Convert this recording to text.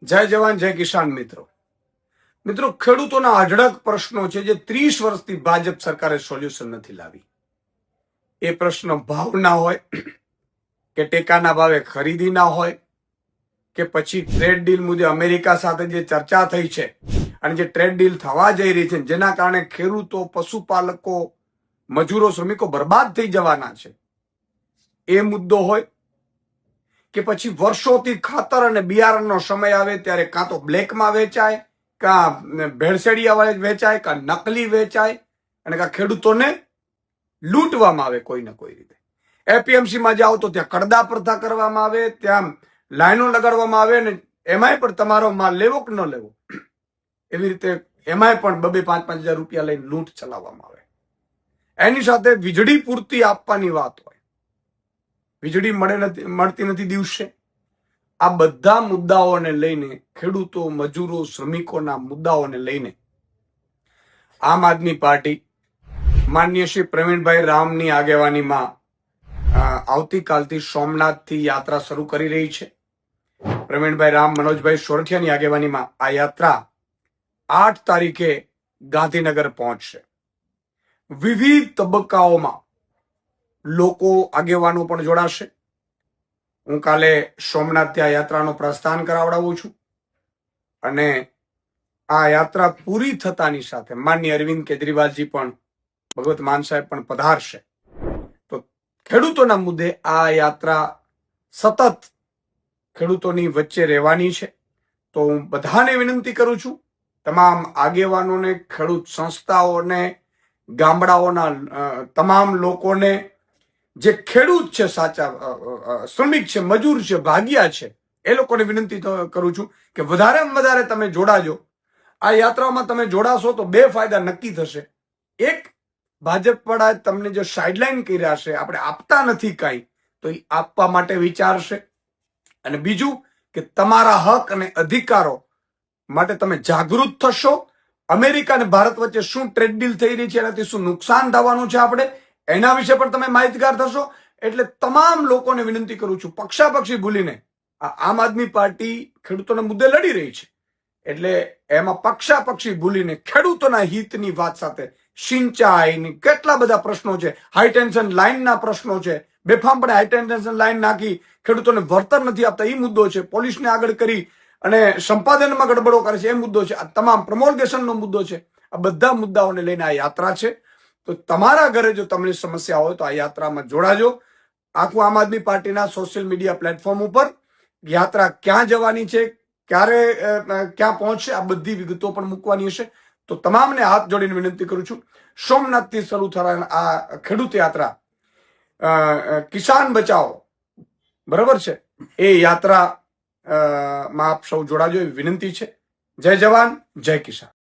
જય જવાન જય કિસાન મિત્રો ખેડૂતોના અઢળક પ્રશ્નો છે જે 30 વર્ષથી ભાજપ સરકારે સોલ્યુશન નથી લાવી. એ પ્રશ્ન ભાવના હોય કે ટેકાના ભાવે ખરીદી ના હોય કે પછી ટ્રેડ ડીલ મુદ્દે અમેરિકા સાથે જે ચર્ચા થઈ છે અને જે ટ્રેડ ડીલ થવા જઈ રહી છે જેના કારણે ખેડૂતો, પશુપાલકો, મજૂરો, શ્રમિકો બરબાદ થઈ જવાના છે, એ મુદ્દો હોય કે પછી વર્ષોથી ખાતર અને બિયારણનો સમય આવે ત્યારે કાં તો બ્લેકમાં વેચાય, કાં ભેળસેડિયા વેચાય, કાં નકલી વેચાય અને કાં ખેડૂતોને લૂંટવામાં આવે કોઈ ને કોઈ રીતે. એપીએમસીમાં જાઓ તો ત્યાં કડદા પ્રથા કરવામાં આવે, ત્યાં લાઈનો લગાડવામાં આવે ને એમાંય પણ તમારો માલ લેવો કે ન લેવો એવી રીતે એમાંય પણ 2-5 હજાર રૂપિયા લઈને લૂંટ ચલાવવામાં આવે. એની સાથે વીજળી પૂરતી આપવાની વાત હોય, વીજળી મળતી નથી દિવસે. આ બધા મુદ્દાઓને લઈને, ખેડૂતો, મજૂરો, શ્રમિકોના મુદ્દાઓને લઈને આમ આદમી પાર્ટી માનનીય શ્રી પ્રવીણભાઈ રામની આગેવાનીમાં આવતીકાલથી સોમનાથથી યાત્રા શરૂ કરી રહી છે. પ્રવીણભાઈ રામ, મનોજભાઈ સોરઠિયાની આગેવાનીમાં આ યાત્રા 8 તારીખે ગાંધીનગર પહોંચશે. વિવિધ તબક્કાઓમાં લોકો, આગેવાનો પણ જોડાશે. હું કાલે સોમનાથથી આ યાત્રાનો પ્રસ્થાન કરાવડાવું છું અને આ યાત્રા પૂરી થતાની સાથે માનનીય અરવિંદ કેજરીવાલજી પણ, ભગવત માન સાહેબ પણ પધારશે. તો ખેડૂતોના મુદ્દે આ યાત્રા સતત ખેડૂતોની વચ્ચે રહેવાની છે. તો હું બધાને વિનંતી કરું છું, તમામ આગેવાનોને, ખેડૂત સંસ્થાઓને, ગામડાઓના તમામ લોકોને, જે ખેડૂત છે, સાચા શ્રમિક છે, મજૂર છે, ભાગિયા છે, એ લોકોને વિનંતી કરું છું કે વધારેમાં વધારે તમે જોડાજો. આ યાત્રામાં તમે જોડાશો તો 2 ફાયદા નક્કી થશે. એક, ભાજપ વાળા તમને જે સાઇડલાઇન કર્યા છે, આપણે આપતા નથી કાંઈ, તો એ આપવા માટે વિચારશે. અને બીજું કે તમારા હક અને અધિકારો માટે તમે જાગૃત થશો. અમેરિકા અને ભારત વચ્ચે શું ટ્રેડ ડીલ થઈ રહી છે, એનાથી શું નુકસાન થવાનું છે આપણે, એના વિશે પણ તમે માહિતગાર થશો. એટલે તમામ લોકોને વિનંતી કરું છું, પક્ષાપક્ષી ભૂલીને આમ આદમી પાર્ટી ખેડૂતોના મુદ્દે લડી રહી છે, એટલે એમાં પક્ષાપક્ષી ભૂલીને ખેડૂતોના હિતની વાત સાથે સિંચાઈની કેટલા બધા પ્રશ્નો છે, હાઈ ટેન્શન લાઇનના પ્રશ્નો છે, બેફામપણે હાઈ ટેન્શન લાઇન નાખી ખેડૂતોને વળતર નથી આપતા એ મુદ્દો છે, પોલીસને આગળ કરી અને સંપાદનમાં ગડબડો કરે છે એ મુદ્દો છે, આ તમામ પ્રમોલ્ગેશનનો મુદ્દો છે. આ બધા મુદ્દાઓને લઈને આ યાત્રા છે. તો તમારા ઘરે જો તમને સમસ્યા હોય તો આ યાત્રામાં જોડાજો. આખું આમ આદમી પાર્ટીના સોશિયલ મીડિયા પ્લેટફોર્મ ઉપર યાત્રા ક્યાં જવાની છે, ક્યારે ક્યાં પહોંચશે, આ બધી વિગતો પણ મૂકવાની હશે. તો તમામને હાથ જોડીને વિનંતી કરું છું, સોમનાથથી શરૂ થનાર આ ખેડૂત યાત્રા, કિસાન બચાવો, બરાબર છે, એ યાત્રા માં આપ સૌ જોડાજો એવી વિનંતી છે. જય જવાન જય કિસાન.